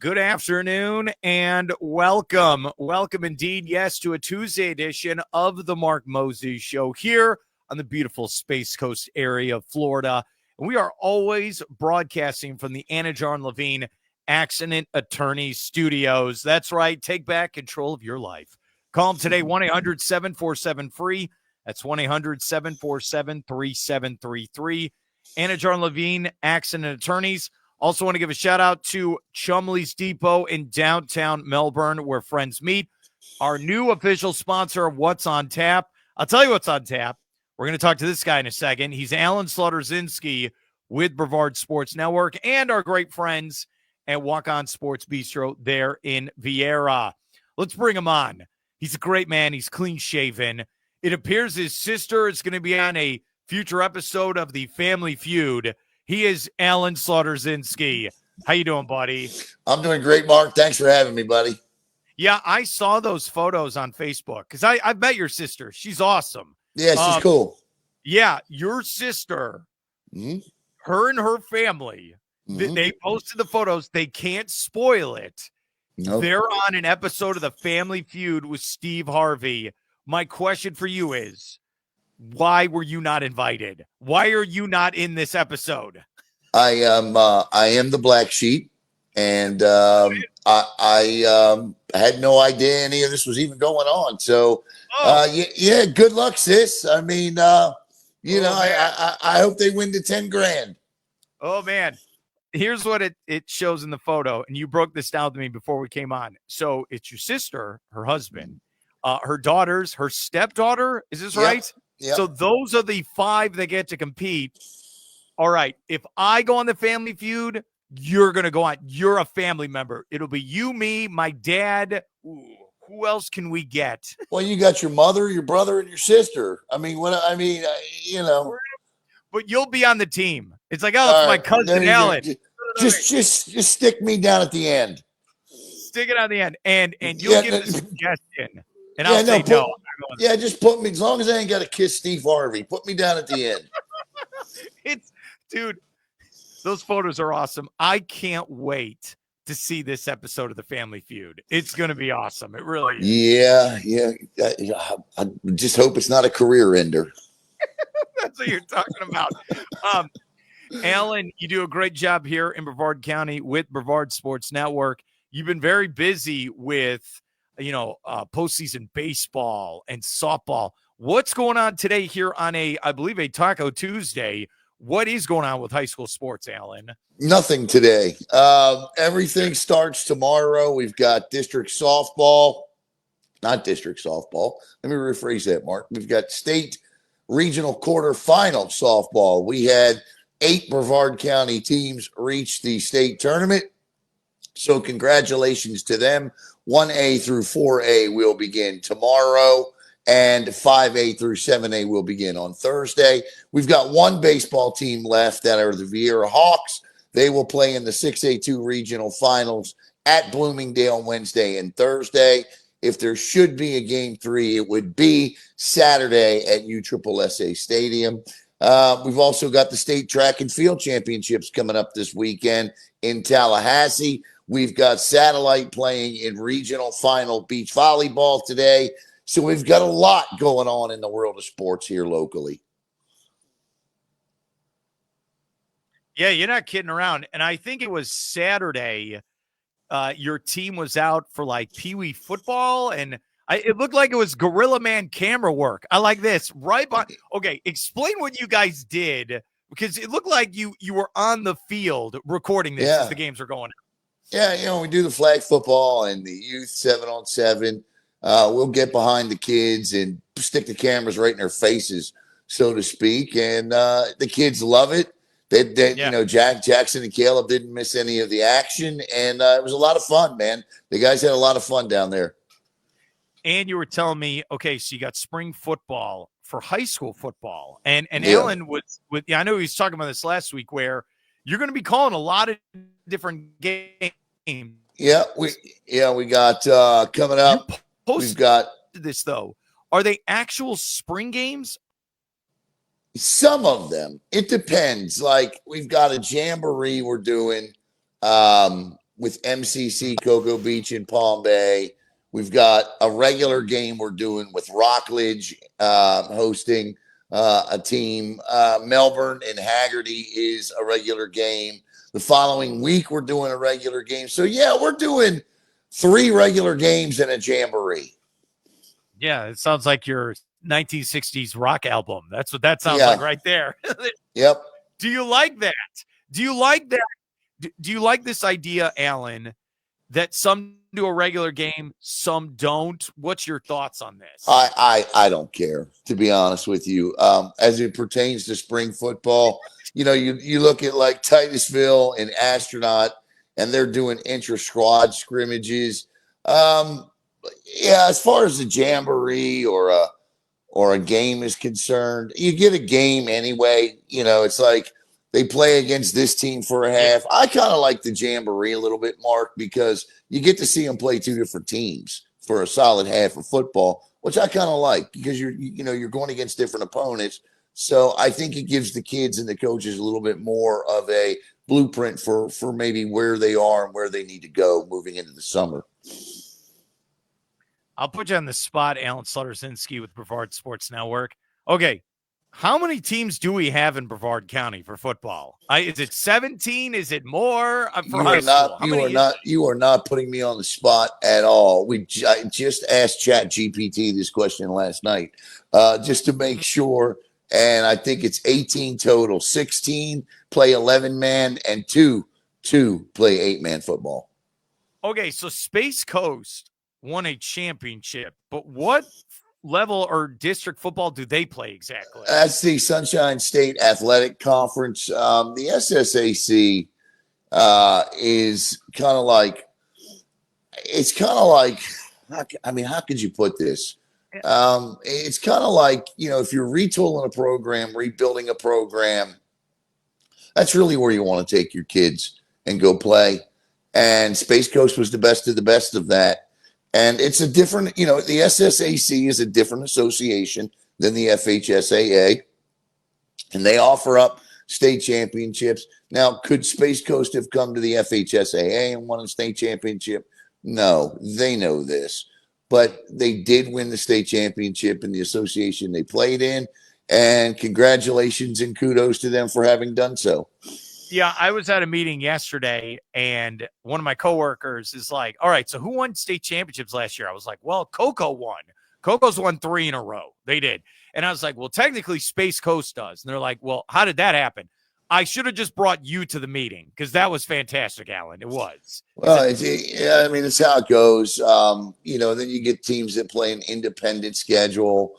Good afternoon and welcome. Welcome indeed, yes, to a Tuesday edition of the Mark Moses Show here on the beautiful Space Coast area of Florida. And we are always broadcasting from the Anidjar and Levine Accident Attorney Studios. That's right. Take back control of your life. Call them today, 1-800-747-FREE. That's 1-800-747-3733. Anidjar and Levine Accident Attorneys. Also want to give a shout out to Chumley's Depot in downtown Melbourne, where friends meet. Our new official sponsor of What's on Tap. I'll tell you what's on tap. We're going to talk to this guy in a second. He's Alan Zlotorzynski with Brevard Sports Network and our great friends at Walk On Sports Bistreaux there in Vieira. Let's bring him on. He's a great man. He's clean shaven. It appears his sister is going to be on a future episode of the Family Feud. He is Alan Zlotorzynski. How you doing, buddy? I'm doing great, Mark. Thanks for having me, buddy. Yeah, I saw those photos on Facebook because I met your sister. She's awesome. Yeah, she's cool. Yeah, your sister, her and her family, they posted the photos. They can't spoil it. Nope. They're on an episode of the Family Feud with Steve Harvey. My question for you is, why were you not invited? Why are you not in this episode? I am the black sheep, and I had no idea any of this was even going on. So, yeah, good luck, sis. I mean, I hope they win the 10 grand. Oh man, here's what it shows in the photo, and you broke this down to me before we came on. So it's your sister, her husband, her daughters, her stepdaughter. Is this right? Yep. So those are the 5 that get to compete. All right. If I go on the Family Feud, you're going to go on. You're a family member. It'll be you, me, my dad. Ooh, who else can we get? Well, you got your mother, your brother, and your sister. But you'll be on the team. It's like, it's my cousin Alan. Just stick me down at the end. Stick it on the end. And you'll give a suggestion. And I'll say no. Yeah, just put me, as long as I ain't got to kiss Steve Harvey, put me down at the end. Dude, those photos are awesome. I can't wait to see this episode of the Family Feud. It's going to be awesome. It really is. Yeah. I just hope it's not a career ender. That's what you're talking about. Alan, you do a great job here in Brevard County with Brevard Sports Network. You've been very busy with postseason baseball and softball. What's going on today here on I believe a Taco Tuesday? What is going on with high school sports, Alan? Nothing today. Everything starts tomorrow. We've got district softball, not district softball. Let me rephrase that, Mark. We've got state regional quarterfinal softball. We had 8 Brevard County teams reach the state tournament. So congratulations to them. 1A through 4A will begin tomorrow, and 5A through 7A will begin on Thursday. We've got 1 baseball team left that are the Vieira Hawks. They will play in the 6A2 regional finals at Bloomingdale Wednesday and Thursday. If there should be a game 3, it would be Saturday at USSSA Stadium. We've also got the state track and field championships coming up this weekend in Tallahassee. We've got Satellite playing in regional final beach volleyball today. So we've got a lot going on in the world of sports here locally. Yeah, you're not kidding around. And I think it was Saturday, your team was out for like Pee Wee football, and it looked like it was Gorilla Man camera work. I like this. Okay, explain what you guys did, because it looked like you were on the field recording this as the games were going on. Yeah, we do the flag football and the youth 7-on-7. We'll get behind the kids and stick the cameras right in their faces, so to speak. And the kids love it. Jackson and Caleb didn't miss any of the action. And it was a lot of fun, man. The guys had a lot of fun down there. And you were telling me, okay, so you got spring football for high school football. And Alan was I know he was talking about this last week, where you're going to be calling a lot of different games. Yeah, we got coming up. We've got this though. Are they actual spring games? Some of them. It depends. Like we've got a jamboree we're doing with MCC Cocoa Beach in Palm Bay. We've got a regular game we're doing with Rockledge hosting a team. Melbourne and Haggerty is a regular game. The following week, we're doing a regular game. So, yeah, we're doing 3 regular games and a jamboree. Yeah, it sounds like your 1960s rock album. That's what that sounds like right there. Yep. Do you like that? Do you like that? Do you like this idea, Alan, that some do a regular game, some don't? What's your thoughts on this? I don't care, to be honest with you. As it pertains to spring football, you look at like Titusville and Astronaut, and they're doing intra-squad scrimmages. As far as the jamboree or a game is concerned, you get a game anyway. It's like they play against this team for a half. I kind of like the jamboree a little bit, Mark, because you get to see them play 2 different teams for a solid half of football, which I kind of like because you're going against different opponents. So I think it gives the kids and the coaches a little bit more of a blueprint for maybe where they are and where they need to go moving into the summer. I'll put you on the spot, Alan Zlotorzynski with Brevard Sports Network. Okay, how many teams do we have in Brevard County for football? Is it 17? Is it more for high school? You are not putting me on the spot at all. I just asked ChatGPT this question last night, just to make sure. And I think it's 18 total. 16 play 11-man, and two play 8-man football. Okay, so Space Coast won a championship, but what level or district football do they play exactly? That's the Sunshine State Athletic Conference. The SSAC is kind of like, how could you put this? It's kind of like, if you're retooling a program, rebuilding a program, that's really where you want to take your kids and go play. And Space Coast was the best of that. And it's a different, the SSAC is a different association than the FHSAA, and they offer up state championships. Now, could Space Coast have come to the FHSAA and won a state championship? No, they know this. But they did win the state championship in the association they played in, and congratulations and kudos to them for having done so. Yeah, I was at a meeting yesterday, and one of my coworkers is like, all right, so who won state championships last year? I was like, well, Cocoa won. Coco's won 3 in a row. They did. And I was like, well, technically Space Coast does. And they're like, well, how did that happen? I should have just brought you to the meeting because that was fantastic, Alan. It was. Well, it's how it goes. Then you get teams that play an independent schedule.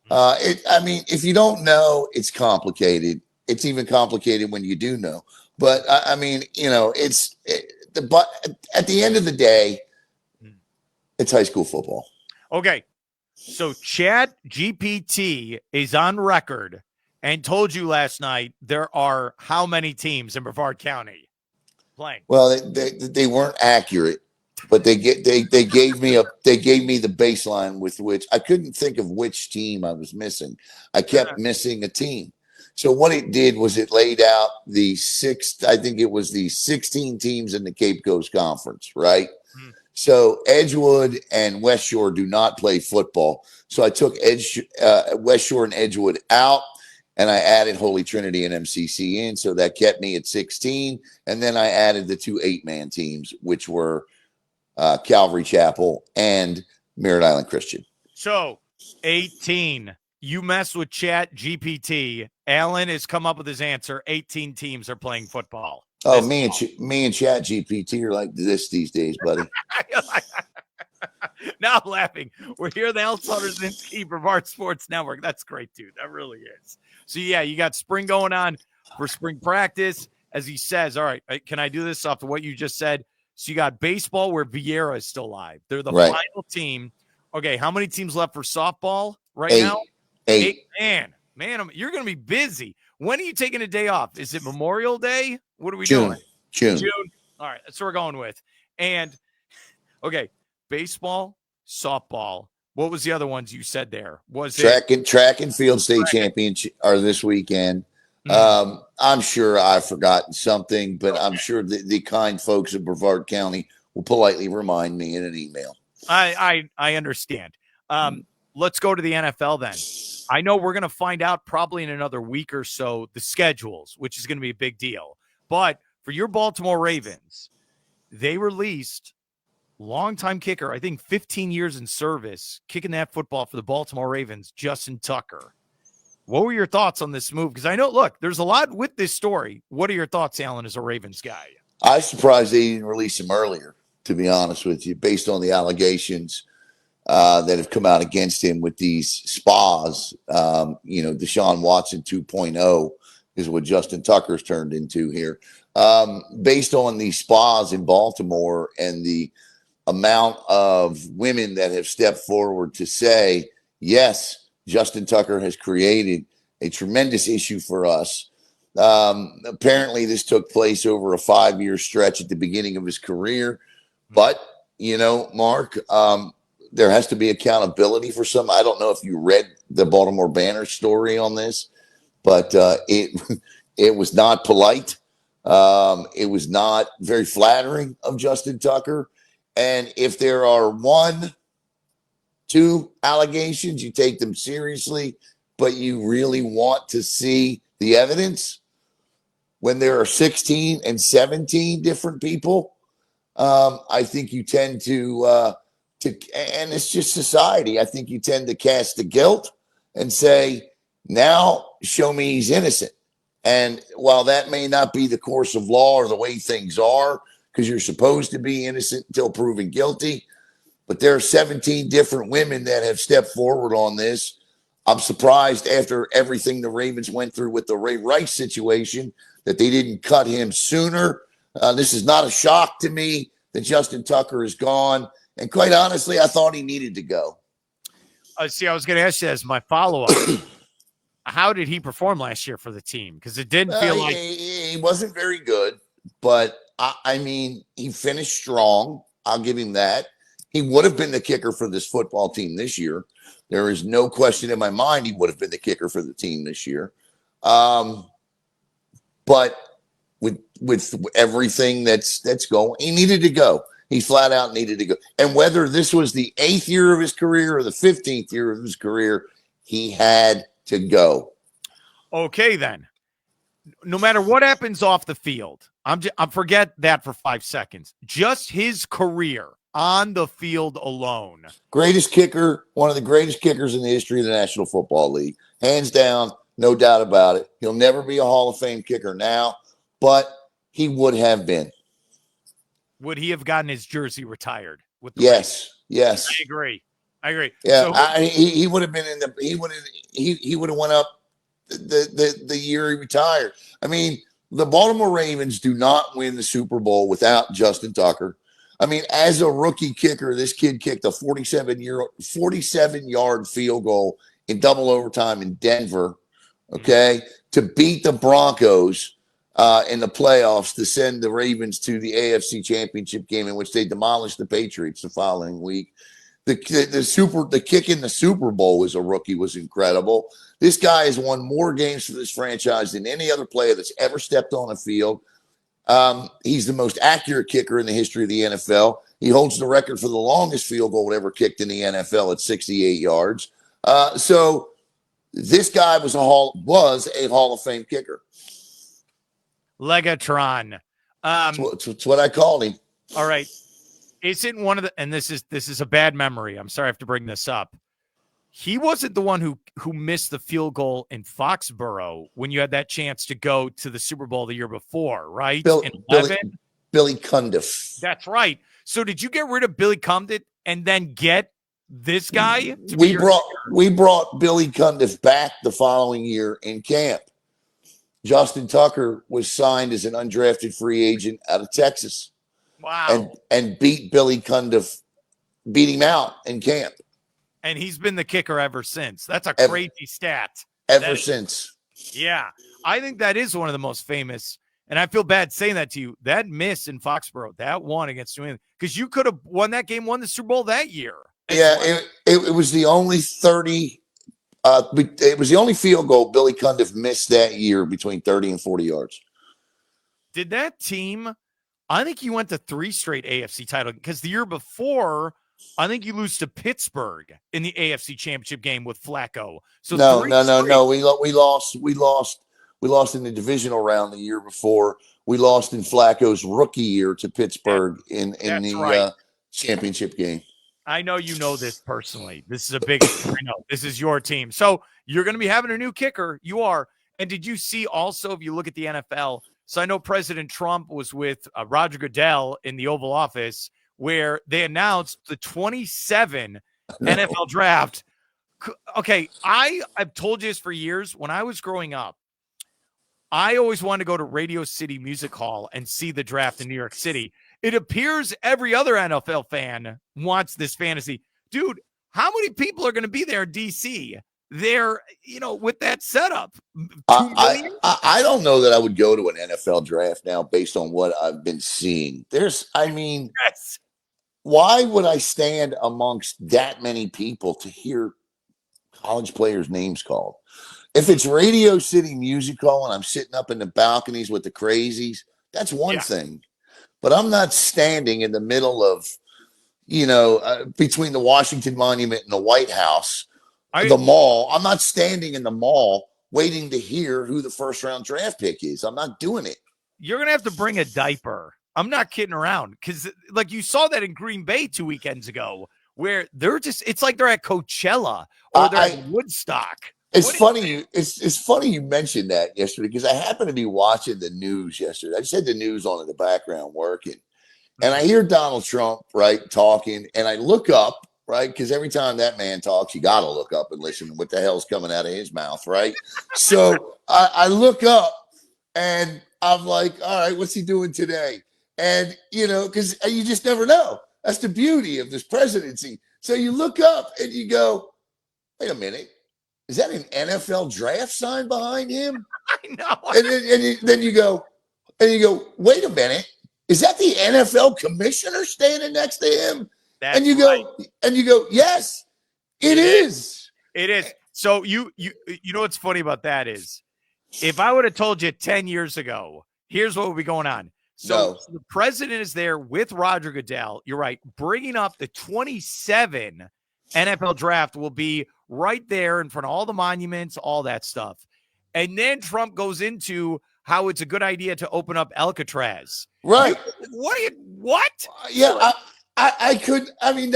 If you don't know, it's complicated. It's even complicated when you do know. But but at the end of the day, it's high school football. Okay. So ChatGPT is on record and told you last night there are how many teams in Brevard County playing? Well, they weren't accurate, but they gave me the baseline with which I couldn't think of which team I was missing. I kept missing a team. So what it did was it laid out the 16 teams in the Cape Coast Conference, right? Mm. So Edgewood and West Shore do not play football. So I took West Shore and Edgewood out, and I added Holy Trinity and MCC in. So that kept me at 16. And then I added the 2 8-man teams, which were Calvary Chapel and Merritt Island Christian. So 18. You mess with ChatGPT. Alan has come up with his answer. 18 teams are playing football. Oh, me and ChatGPT are like this these days, buddy. Now I'm laughing. We're here at the Zlotorzynski-Brevard Sports Network. That's great, dude. That really is. So, yeah, you got spring going on for spring practice. As he says, all right, can I do this off of what you just said? So you got baseball where Vieira is still live. They're the final team. Okay, how many teams left for softball now? 8. Man, you're going to be busy. When are you taking a day off? Is it Memorial Day? What are we doing? June. All right, that's what we're going with. And, okay, baseball, softball. What was the other ones you said there? Was track and field state championship are this weekend. I'm sure I've forgotten something, but I'm sure the kind folks of Brevard County will politely remind me in an email. I understand. Let's go to the NFL then. I know we're going to find out probably in another week or so the schedules, which is going to be a big deal. But for your Baltimore Ravens, they released longtime kicker, I think 15 years in service, kicking that football for the Baltimore Ravens, Justin Tucker. What were your thoughts on this move? Because I know, look, there's a lot with this story. What are your thoughts, Alan, as a Ravens guy? I was surprised they didn't release him earlier, to be honest with you, based on the allegations that have come out against him with these spas. Deshaun Watson 2.0 is what Justin Tucker's turned into here. Based on these spas in Baltimore and the amount of women that have stepped forward to say, yes, Justin Tucker has created a tremendous issue for us. Apparently, this took place over a 5-year stretch at the beginning of his career. But, Mark, there has to be accountability for some. I don't know if you read the Baltimore Banner story on this, but it was not polite. It was not very flattering of Justin Tucker. And if there are 1, 2 allegations, you take them seriously, but you really want to see the evidence. When there are 16 and 17 different people, I think you tend to, and it's just society. I think you tend to cast the guilt and say, now show me he's innocent. And while that may not be the course of law or the way things are, because you're supposed to be innocent until proven guilty, but there are 17 different women that have stepped forward on this. I'm surprised after everything the Ravens went through with the Ray Rice situation that they didn't cut him sooner. This is not a shock to me that Justin Tucker is gone. And quite honestly, I thought he needed to go. I was going to ask you as my follow-up. How did he perform last year for the team? Because it didn't feel like he wasn't very good, but I mean, he finished strong. I'll give him that. He would have been the kicker for this football team this year. There is no question in my mind he would have been the kicker for the team this year. But with everything that's going, he needed to go. He flat out needed to go. And whether this was the 8th year of his career or the 15th year of his career, he had to go. Okay, then. No matter what happens off the field, I'm forget that for 5 seconds. Just his career on the field alone. Greatest kicker, one of the greatest kickers in the history of the National Football League. Hands down, no doubt about it. He'll never be a Hall of Fame kicker now, but he would have been. Would he have gotten his jersey retired? With the Yes. I agree. Yeah, so, he would have been in the. He would have went up the year he retired. I mean, the Baltimore Ravens do not win the Super Bowl without Justin Tucker. I mean, as a rookie kicker, this kid kicked a 47-yard field goal in double overtime in Denver. Okay, to beat the Broncos in the playoffs to send the Ravens to the AFC Championship game in which they demolished the Patriots the following week. The kick in the Super Bowl as a rookie was incredible. This guy has won more games for this franchise than any other player that's ever stepped on a field. He's the most accurate kicker in the history of the NFL. He holds the record for the longest field goal ever kicked in the NFL at 68 yards. So this guy was a Hall of Fame kicker. Legatron. It's what I called him. All right. Isn't one of the, and this is a bad memory. I'm sorry I have to bring this up. He wasn't the one who missed the field goal in Foxborough when you had that chance to go to the Super Bowl the year before, right? Billy Cundiff. That's right. So did you get rid of Billy Cundiff and then get this guy? We brought Billy Cundiff back the following year in camp. Justin Tucker was signed as an undrafted free agent out of Texas. Wow. And beat Billy Cundiff, beat him out in camp. And he's been the kicker ever since. That's a crazy stat. Ever since. Yeah. I think that is one of the most famous, and I feel bad saying that to you, that miss in Foxborough, that one against New England, because you could have won that game, won the Super Bowl that year. Yeah, it was the only 30 It was the only field goal Billy Cundiff missed that year between 30 and 40 yards. Did that team, I think you went to 3 straight AFC title because the year before, I think you lose to Pittsburgh in the AFC Championship game with Flacco. So No. We lost in the divisional round the year before. We lost in Flacco's rookie year to Pittsburgh in the right. championship game. I know you know this personally. This is a big, I know this is your team. So you're going to be having a new kicker. You are. And did you see also, if you look at the NFL, so I know President Trump was with Roger Goodell in the Oval Office where they announced the 27 NFL draft. Okay, I've told you this for years. When I was growing up, I always wanted to go to Radio City Music Hall and see the draft in New York City. It appears every other NFL fan wants this fantasy. Dude, how many people are going to be there in D.C.? There, with that setup? I don't know that I would go to an NFL draft now based on what I've been seeing. Yes. Why would I stand amongst that many people to hear college players' names called? If it's Radio City Music Hall and I'm sitting up in the balconies with the crazies, that's one thing. But I'm not standing in the middle of, between the Washington Monument and the White House, the mall. I'm not standing in the mall waiting to hear who the first round draft pick is. I'm not doing it. You're going to have to bring a diaper. I'm not kidding around because like you saw that in Green Bay 2 weekends ago where it's like they're at Coachella or they're at Woodstock. It's funny. It's funny you mentioned that yesterday because I happened to be watching the news yesterday. I just had the news on in the background working, and I hear Donald Trump talking, and I look up because every time that man talks, you got to look up and listen to what the hell's coming out of his mouth, right? So I look up, and I'm like, all right, what's he doing today? And because you just never know. That's the beauty of this presidency. So you look up and you go, wait a minute. Is that an NFL draft sign behind him? I know. And then you go, wait a minute. Is that the NFL commissioner standing next to him? That's right. You go, yes, it is. It is. So you know what's funny about that is if I would have told you 10 years ago, here's what would be going on. So the president is there with Roger Goodell. You're right. Bringing up the 27 NFL draft will be right there in front of all the monuments, all that stuff. And then Trump goes into how it's a good idea to open up Alcatraz. Right. What? Yeah, I could. I mean,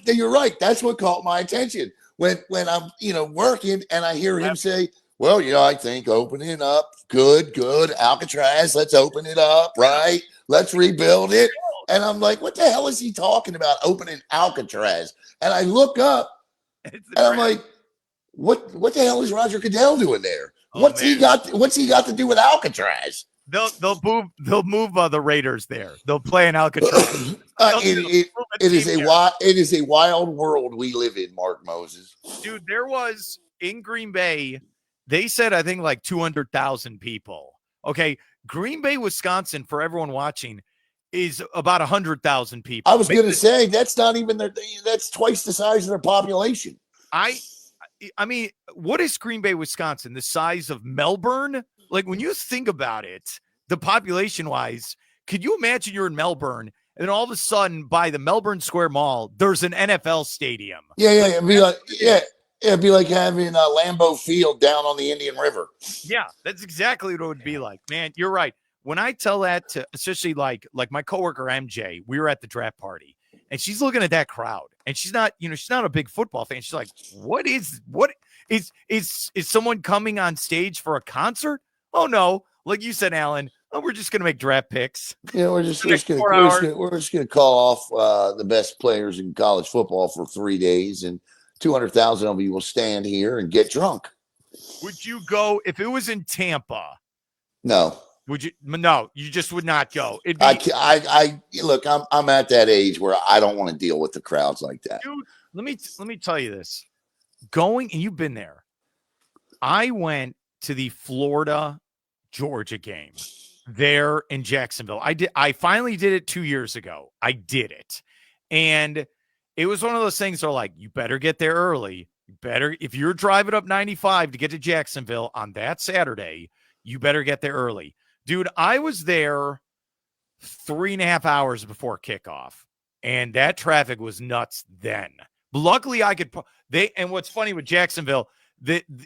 you're right. That's what caught my attention when I'm, working and I hear him say, well, I think opening up, good, Alcatraz, let's open it up, right? Let's rebuild it. And I'm like, what the hell is he talking about opening Alcatraz? And I look up and I'm like, what the hell is Roger Goodell doing there? What's he got to do with Alcatraz? They'll move the Raiders there. They'll play in Alcatraz. It is a wild world we live in, Mark Moses. Dude, there was in Green Bay, they said I think like 200,000 people. Okay, Green Bay, Wisconsin, for everyone watching, is about 100,000 people. I was going to say that's not even that's twice the size of their population. I mean, what is Green Bay, Wisconsin? The size of Melbourne? Like when you think about it, the population wise, could you imagine you're in Melbourne and then all of a sudden by the Melbourne Square Mall, there's an NFL stadium? Yeah. It'd be like having Lambeau Field down on the Indian River. Yeah, that's exactly what it would be like. Man, you're right. When I tell that to, especially like my coworker MJ, we were at the draft party and she's looking at that crowd and she's not a big football fan. She's like, what is someone coming on stage for a concert? Oh no. Like you said, Alan, we're just going to make draft picks. Yeah. We're just going to call off the best players in college football for 3 days and 200,000 of you will stand here and get drunk. Would you go if it was in Tampa? No. Would you? No, you just would not go. I look. I'm at that age where I don't want to deal with the crowds like that. Dude, let me tell you this. Going and you've been there. I went to the Florida Georgia game there in Jacksonville. I finally did it 2 years ago. I did it, and it was one of those things. They're like, you better get there early better, if you're driving up 95 to get to Jacksonville on that Saturday, you better get there early. Dude, I was there 3.5 hours before kickoff, and that traffic was nuts then. But luckily, I could. And what's funny with Jacksonville,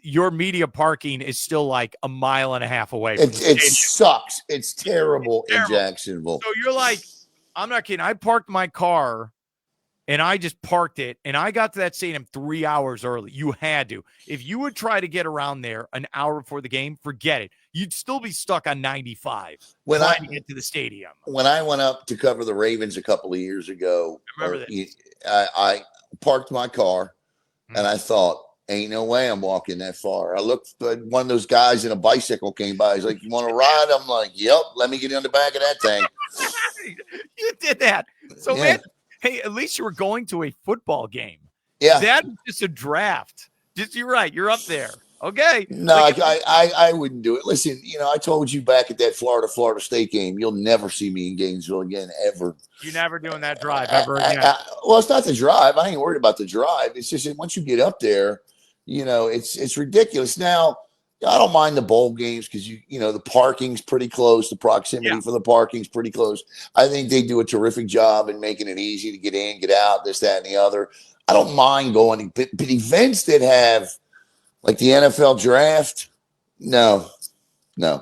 your media parking is still like a mile and a half away. It sucks. It's terrible in Jacksonville. So you're like, I'm not kidding. I parked my car. And I just parked it, and I got to that stadium 3 hours early. You had to. If you would try to get around there an hour before the game, forget it. You'd still be stuck on 95 trying to get to the stadium. When I went up to cover the Ravens a couple of years ago, I parked my car, and I thought, ain't no way I'm walking that far. I looked, one of those guys in a bicycle came by. He's like, you want to ride? I'm like, yep, let me get in the back of that thing. You did that. So, man. Hey, at least you were going to a football game. Yeah. That's just a draft. You're right. You're up there. Okay. No, I wouldn't do it. Listen, I told you back at that Florida State game, you'll never see me in Gainesville again, ever. You're never doing that drive ever again. Well, it's not the drive. I ain't worried about the drive. It's just that once you get up there, it's ridiculous. Now, I don't mind the bowl games because the parking's pretty close. The proximity for the parking's pretty close. I think they do a terrific job in making it easy to get in, get out, this, that, and the other. I don't mind going, but events that have like the NFL draft, no. I'm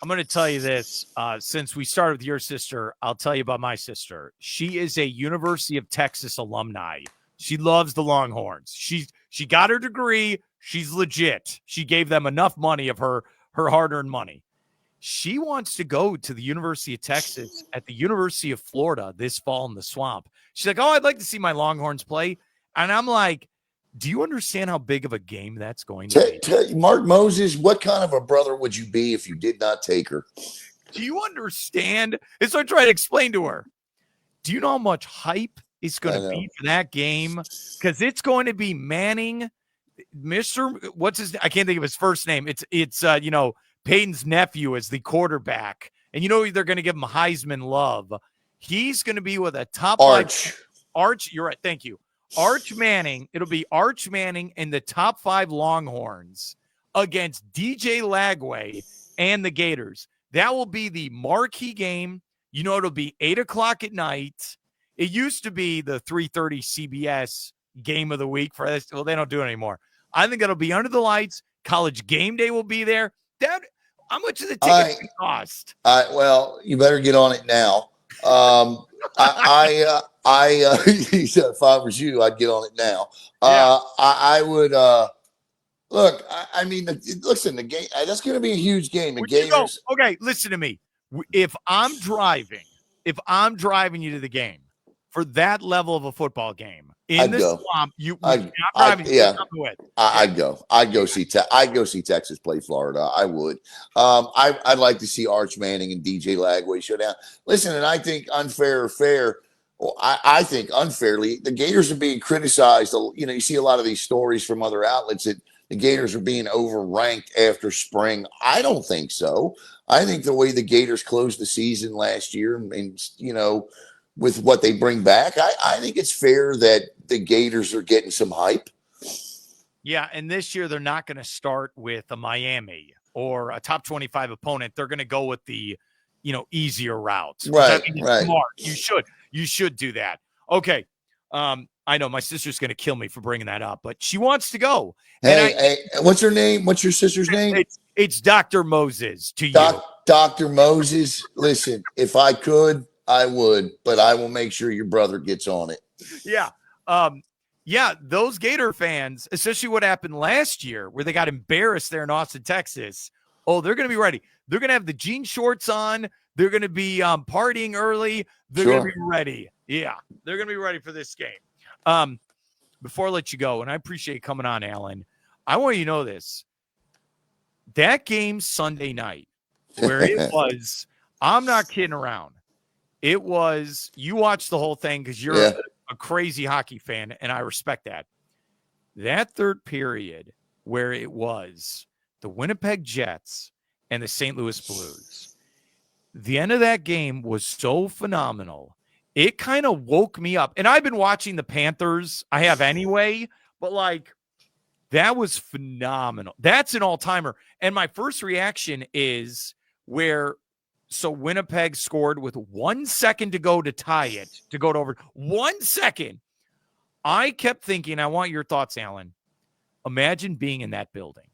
going to tell you this. Since we started with your sister, I'll tell you about my sister. She is a University of Texas alumni. She loves the Longhorns. She got her degree. She's legit. She gave them enough money of her hard-earned money. She wants to go to the University of Texas at the University of Florida this fall in the Swamp. She's like, oh, I'd like to see my Longhorns play. And I'm like, do you understand how big of a game that's going to be? Mark Moses, what kind of a brother would you be if you did not take her? Do you understand? And so I try to explain to her. Do you know how much hype it's going to be for that game? Because it's going to be Manning, what's his name? I can't think of his first name. It's Peyton's nephew as the quarterback. And they're going to give him Heisman love. He's going to be with a top Arch. You're right. Thank you. Arch Manning. It'll be Arch Manning and the top 5 Longhorns against DJ Lagway and the Gators. That will be the marquee game. It'll be 8:00 at night. It used to be the 3:30 CBS game of the week for this. Well, they don't do it anymore. I think it'll be under the lights. College Game Day will be there. Dad, how much does the ticket cost? Well, you better get on it now. If I was you, I'd get on it now. I would look. Listen, the game. That's going to be a huge game. Okay, listen to me. If I'm driving you to the game for that level of a football game in the Swamp, I'd go. I'd go see Texas play Florida. I would. I'd like to see Arch Manning and DJ Lagway showdown. Listen, and I think unfair or fair. Well, I think unfairly, the Gators are being criticized. You see a lot of these stories from other outlets that the Gators are being overranked after spring. I don't think so. I think the way the Gators closed the season last year and with what they bring back, I think it's fair that the Gators are getting some hype. Yeah, and this year they're not going to start with a Miami or a top 25 opponent. They're going to go with the, easier routes. Right. Smart. You should do that. Okay. I know my sister's going to kill me for bringing that up, but she wants to go. Hey, what's her name? What's your sister's name? It's Dr. Moses to you. Dr. Moses. Listen, if I could, I would, but I will make sure your brother gets on it. Yeah. Those Gator fans, especially what happened last year where they got embarrassed there in Austin, Texas. Oh, they're going to be ready. They're going to have the jean shorts on. They're going to be partying early. They're going to be ready. Yeah, they're going to be ready for this game. Before I let you go, and I appreciate you coming on, Alan, I want you to know this. That game Sunday night, where it was, I'm not kidding around. It was, you watched the whole thing because you're a crazy hockey fan, and I respect that. That third period where it was the Winnipeg Jets and the St. Louis Blues, the end of that game was so phenomenal. It kind of woke me up. And I've been watching the Panthers. I have anyway, but That was phenomenal. That's an all-timer. And my first reaction is so Winnipeg scored with 1 second to go to tie it, to go to over 1 second. I kept thinking, I want your thoughts, Alan. Imagine being in that building.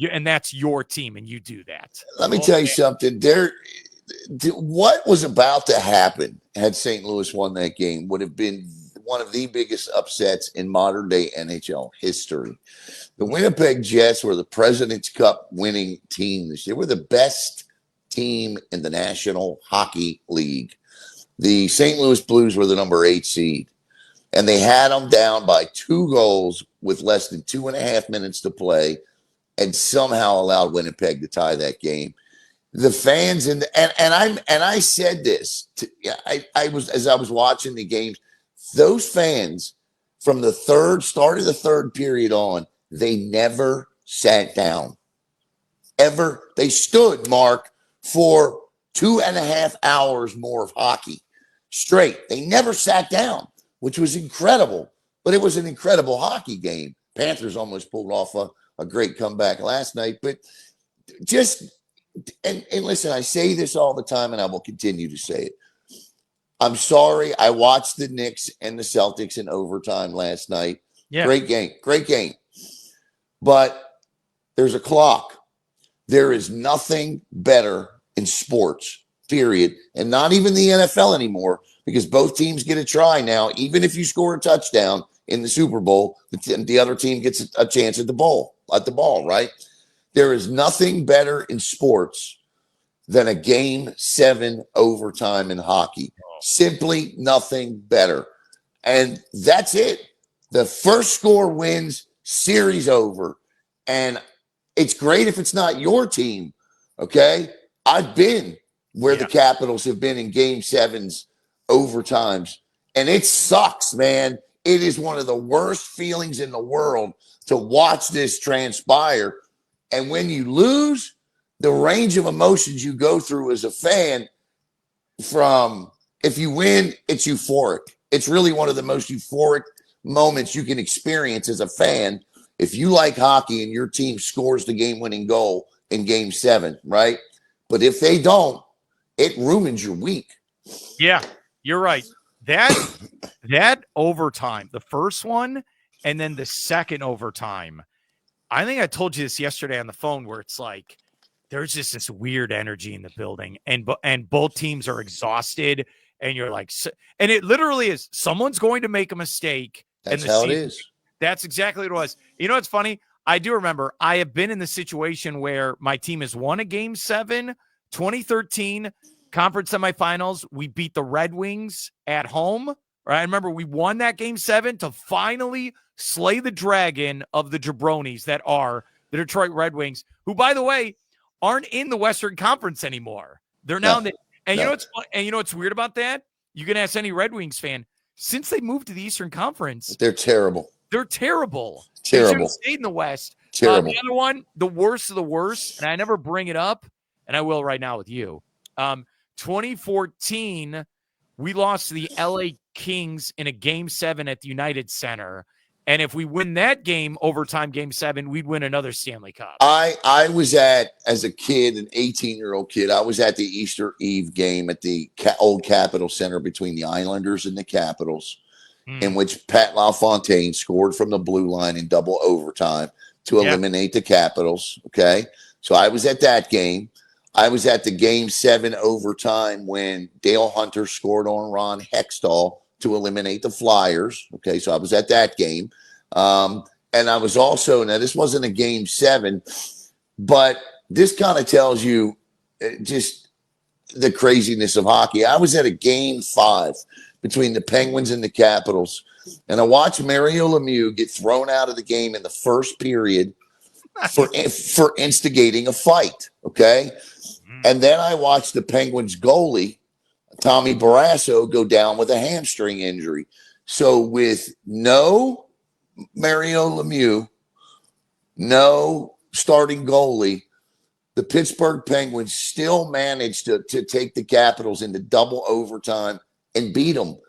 And that's your team, and you do that. Let me tell you something. What was about to happen had St. Louis won that game would have been one of the biggest upsets in modern day NHL history. The Winnipeg Jets were the President's Cup winning team this year. They were the best team in the National Hockey League. The St. Louis Blues were the number 8 seed, and they had them down by 2 goals with less than 2.5 minutes to play, and somehow allowed Winnipeg to tie that game. The fans and I said this. I was watching the games. Those fans from the start of the third period on, they never sat down. Ever. They stood, Mark, for 2.5 hours more of hockey straight. They never sat down, which was incredible. But it was an incredible hockey game. Panthers almost pulled off a great comeback last night. But and listen, I say this all the time, and I will continue to say it. I'm sorry. I watched the Knicks and the Celtics in overtime last night. Yeah. Great game. But there's a clock. There is nothing better in sports, period. And not even the NFL anymore, because both teams get a try now. Even if you score a touchdown in the Super Bowl, the other team gets a chance at the ball, right? There is nothing better in sports than a Game 7 overtime in hockey. Simply nothing better. And that's it. The first score wins, series over. And it's great if it's not your team, okay? I've been where the Capitals have been in Game 7s overtimes, and it sucks, man. It is one of the worst feelings in the world to watch this transpire. And when you lose, the range of emotions you go through as a fan, from if you win, it's euphoric. It's really one of the most euphoric moments you can experience as a fan if you like hockey and your team scores the game-winning goal in Game 7, right? But if they don't, it ruins your week. Yeah, you're right. That overtime, the first one, and then the second overtime. I think I told you this yesterday on the phone, where it's like there's just this weird energy in the building, and both teams are exhausted, and you're like, and it literally is, someone's going to make a mistake. That's how it is. That's exactly what it was. You know what's funny? I do remember I have been in the situation where my team has won a Game 7, 2013 conference semifinals. We beat the Red Wings at home. Right? I remember we won that Game 7 to finally slay the dragon of the jabronis that are the Detroit Red Wings, who, by the way, aren't in the Western Conference anymore. They're now in the, and you know what's fun, and you know what's weird about that? You can ask any Red Wings fan. Since they moved to the Eastern Conference, they're terrible. They're terrible. Terrible. They should have stayed in the West. Terrible. The other one, the worst of the worst, and I never bring it up, and I will right now with you. 2014, we lost to the LA Kings in a Game 7 at the United Center. And if we win that game, overtime Game 7, we'd win another Stanley Cup. I was as a kid, an 18-year-old kid, I was at the Easter Eve game at the old Capitol Center between the Islanders and the Capitals, in which Pat LaFontaine scored from the blue line in double overtime to eliminate the Capitals. Okay. So I was at that game. I was at the Game 7 overtime when Dale Hunter scored on Ron Hextall to eliminate the Flyers. Okay, so I was at that game. And I was also, now this wasn't a Game 7, but this kind of tells you just the craziness of hockey. I was at a Game 5 between the Penguins and the Capitals, and I watched Mario Lemieux get thrown out of the game in the first period for instigating a fight, okay? And then I watched the Penguins goalie, Tommy Barrasso, go down with a hamstring injury. So with no Mario Lemieux, no starting goalie, the Pittsburgh Penguins still managed to take the Capitals into double overtime and beat them.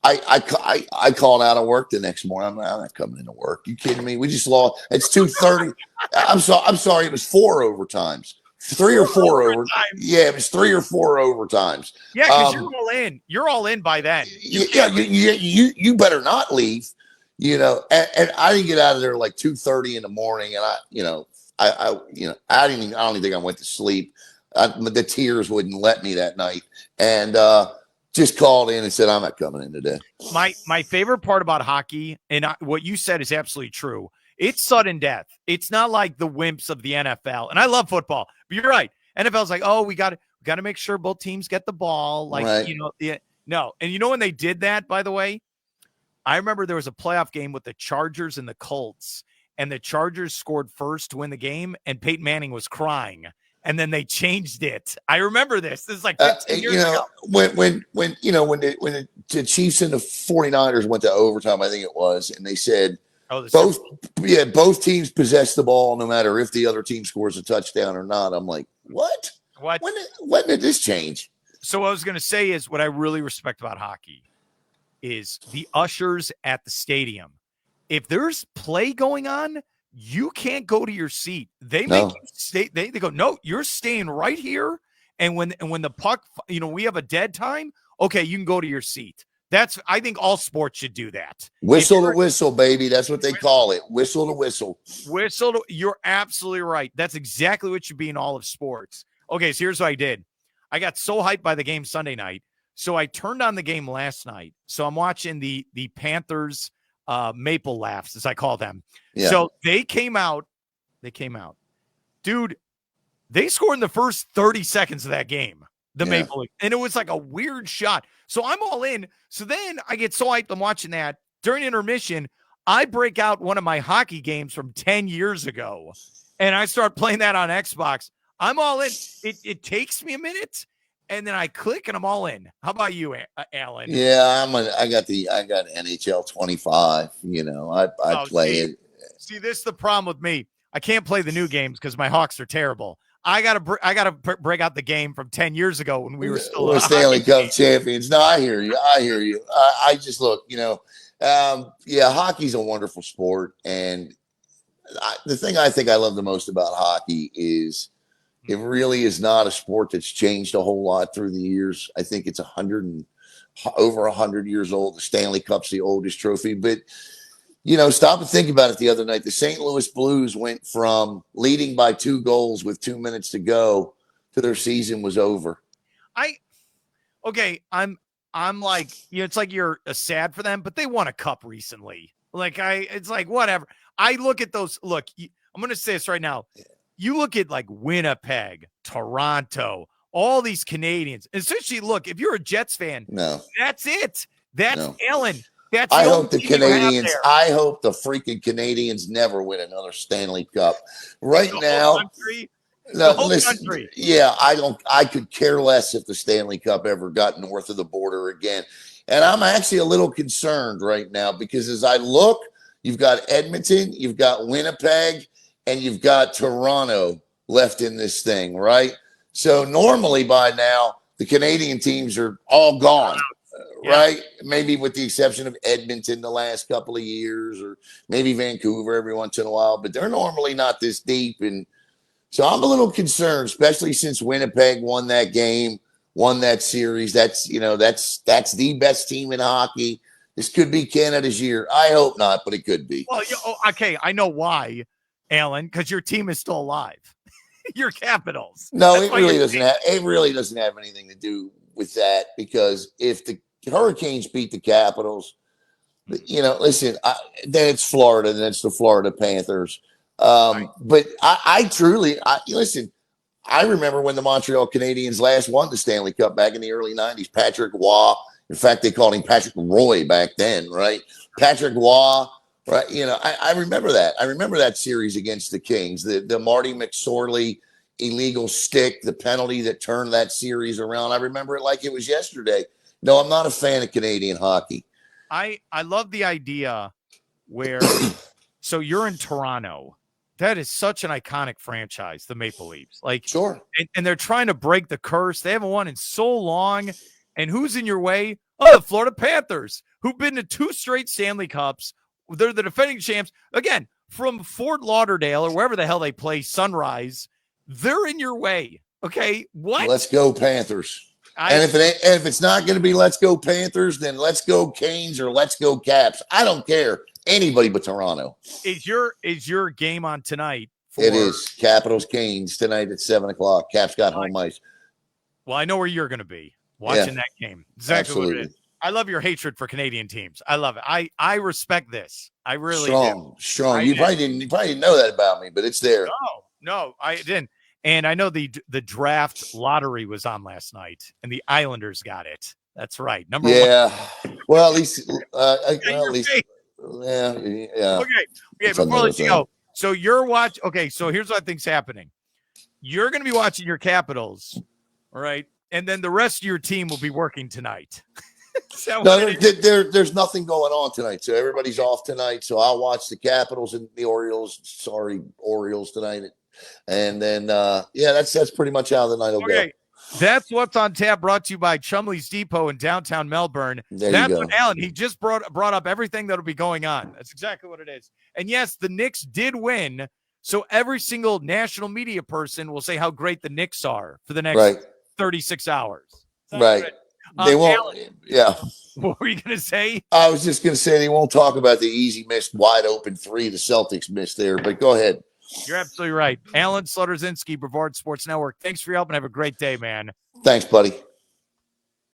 I called out of work the next morning. I'm not coming into work. You kidding me? We just lost. It's 2:30. I'm sorry. It was 4 overtimes, 3 or 4 over. Yeah, it was 3 or 4 overtimes. Yeah, because you're all in. You're all in by then. You better not leave. And I didn't get out of there like 2:30 in the morning, and I don't even think I went to sleep. The tears wouldn't let me that night, and just called in and said, I'm not coming in today. My favorite part about hockey, and what you said is absolutely true. It's sudden death. It's not like the wimps of the NFL. And I love football, but you're right. NFL's like, oh, we got to make sure both teams get the ball. Like, right. No. And when they did that, by the way, I remember there was a playoff game with the Chargers and the Colts, and the Chargers scored first to win the game, and Peyton Manning was crying. And then they changed it. I remember this. This is like 15 years ago. When the Chiefs and the 49ers went to overtime, I think it was, and they said both teams possess the ball no matter if the other team scores a touchdown or not. I'm like, what? When did this change? So what I was going to say is what I really respect about hockey is the ushers at the stadium. If there's play going on, you can't go to your seat. They make you stay. They go, no, you're staying right here. And when the puck, we have a dead time. Okay, you can go to your seat. I think all sports should do that. Whistle to whistle, baby. That's what they call it. Whistle to whistle. You're absolutely right. That's exactly what should be in all of sports. Okay, so here's what I did. I got so hyped by the game Sunday night. So I turned on the game last night. So I'm watching the Panthers Maple Laughs, as I call them. Yeah. So they came out. Dude, they scored in the first 30 seconds of that game, the Maple Leaf. And it was like a weird shot. So I'm all in. So then I get so hyped. I'm watching that. During intermission, I break out one of my hockey games from 10 years ago, and I start playing that on Xbox. I'm all in. It takes me a minute, and then I click, and I'm all in. How about you, Alan? Yeah, I got NHL 25. I play it. See, this is the problem with me. I can't play the new games because my Hawks are terrible. I gotta break out the game from 10 years ago when we were still Stanley Cup champions. No, I hear you. I just look. Hockey's a wonderful sport, and the thing I think I love the most about hockey is it really is not a sport that's changed a whole lot through the years. I think it's over 100 years old. The Stanley Cup's the oldest trophy, but stop and think about it. The other night, the St. Louis Blues went from leading by 2 goals with 2 minutes to go to their season was over. I'm like, it's like you're sad for them, but they won a cup recently. It's like, whatever. I look at those. Look, I'm going to say this right now. You look at like Winnipeg, Toronto, all these Canadians. Essentially, look, if you're a Jets fan, that's it. That's Ellen. I hope the Canadians. I hope the freaking Canadians never win another Stanley Cup. Right now, country. Yeah, I could care less if the Stanley Cup ever got north of the border again. And I'm actually a little concerned right now because as I look, you've got Edmonton, you've got Winnipeg, and you've got Toronto left in this thing, right? So normally by now, the Canadian teams are all gone. Right? Maybe with the exception of Edmonton the last couple of years, or maybe Vancouver every once in a while, but they're normally not this deep. And so I'm a little concerned, especially since Winnipeg won that game, won that series. That's the best team in hockey. This could be Canada's year. I hope not, but it could be. Well, okay. I know why, Alan, because your team is still alive. Your Capitals. No, it really doesn't have anything to do with that, because if the Hurricanes beat the Capitals, listen, then it's Florida, then it's the Florida Panthers. Right. But I truly listen. I remember when the Montreal Canadiens last won the Stanley Cup back in the early 90s. Patrick Roy, in fact, they called him Patrick Roy back then, right? Patrick Roy, right? I remember that. I remember that series against the Kings, the Marty McSorley illegal stick, the penalty that turned that series around. I remember it like it was yesterday. No, I'm not a fan of Canadian hockey. I love the idea where so you're in Toronto. That is such an iconic franchise, the Maple Leafs. Like, sure. And they're trying to break the curse. They haven't won in so long. And who's in your way? Oh, the Florida Panthers, who've been to 2 straight Stanley Cups. They're the defending champs. Again, from Fort Lauderdale or wherever the hell they play, Sunrise, they're in your way. Okay, what? Let's go Panthers. And if it's not going to be let's go Panthers, then let's go Canes or let's go Caps. I don't care. Anybody but Toronto. Is your game on tonight? It is Capitals Canes tonight at 7:00. Caps got home ice. Well, I know where you're going to be watching that game. Exactly absolutely. What it is. I love your hatred for Canadian teams. I love it. I respect this. I really strong. You probably didn't know that about me, but it's there. No, I didn't. And I know the draft lottery was on last night, and the Islanders got it. That's right. Number one. Yeah. Well, at least. Yeah. Okay. Before I let you go, so you're watching. Okay. So here's what I think's happening. You're going to be watching your Capitals, all right, and then the rest of your team will be working tonight. There's nothing going on tonight, so everybody's off tonight. So I'll watch the Capitals and the Orioles. Sorry, Orioles tonight. And then, that's pretty much how the night will go. That's what's on tap. Brought to you by Chumley's Depot in downtown Melbourne. That's what Alan. He just brought up everything that'll be going on. That's exactly what it is. And yes, the Knicks did win. So every single national media person will say how great the Knicks are for the next 36 hours. Right. They won't. Alan, what were you going to say? I was just going to say they won't talk about the easy missed wide open 3 the Celtics missed there. But go ahead. You're absolutely right. Alan Zlotorzynski-Brevard Sports Network. Thanks for your help and have a great day, man. Thanks, buddy.